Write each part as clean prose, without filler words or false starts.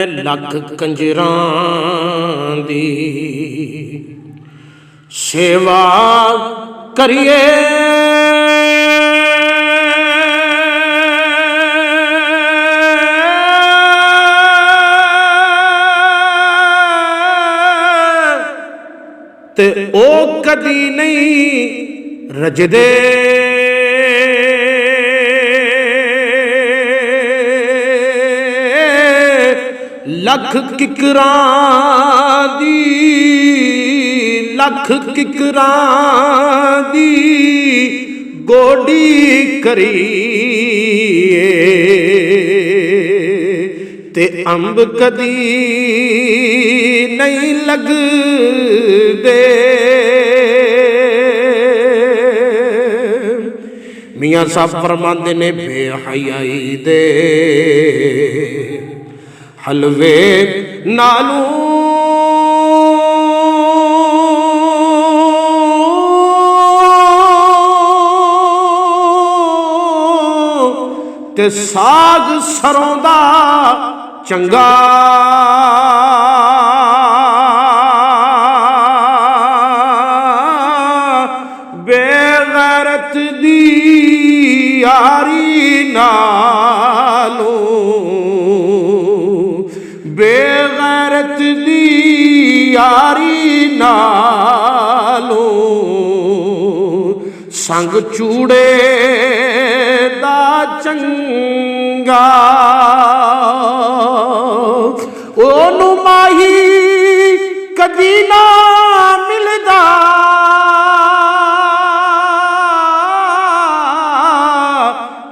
ਲੱਖ ਕੰਜਰਾਂ ਦੀ ਸੇਵਾ ਕਰੀਏ, ਤੇ ਉਹ ਕਦੀ ਨਹੀਂ ਰਜਦੇ। ਲੱਖ ਕਿਕਰਾਂ ਦੀ, ਲੱਖ ਕਿਕਰਾਂ ਦੀ ਗੋਡੀ ਕਰੀਏ, ਤੇ ਅੰਬ ਕਦੀ ਨਹੀਂ ਲੱਗਦੇ। ਮੀਆਂ ਸਾਹਿਬ ਫਰਮਾਉਂਦੇ ਨੇ ਬੇਹਯਾਈ ਦੇ ਹਲਵੇ ਨਾਲੋਂ ਤੇ ਸਾਗ ਸਰੋਂ ਦਾ ਚੰਗਾ। ਬੇਗੈਰਤ ਦੀ ਯਾਰੀ ਨਾਲੋਂ, ਬੇਗੈਰਤ ਦੀ ਯਾਰੀ ਨਾਲੋਂ ਸੰਗ ਚੂੜੇ ਦਾ ਚੰਗਾ। ਉਹਨੂੰ ਮਾਹੀ ਕਦੀ ਨਾ ਮਿਲਦਾ,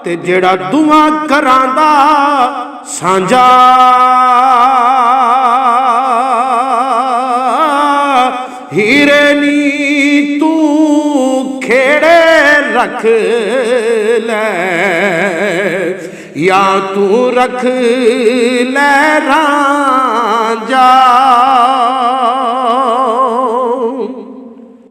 ਤੇ ਜਿਹੜਾ ਦੁਆ ਕਰਾਂਦਾ ਸਾਂਝਾ। ਹੀਰੇ ਨੀ ਤੂੰ ਖੇੜੇ ਰੱਖ ਲੈ, ਜਾਂ ਤੂੰ ਰੱਖ ਲੈ ਰਾਂਝਾ।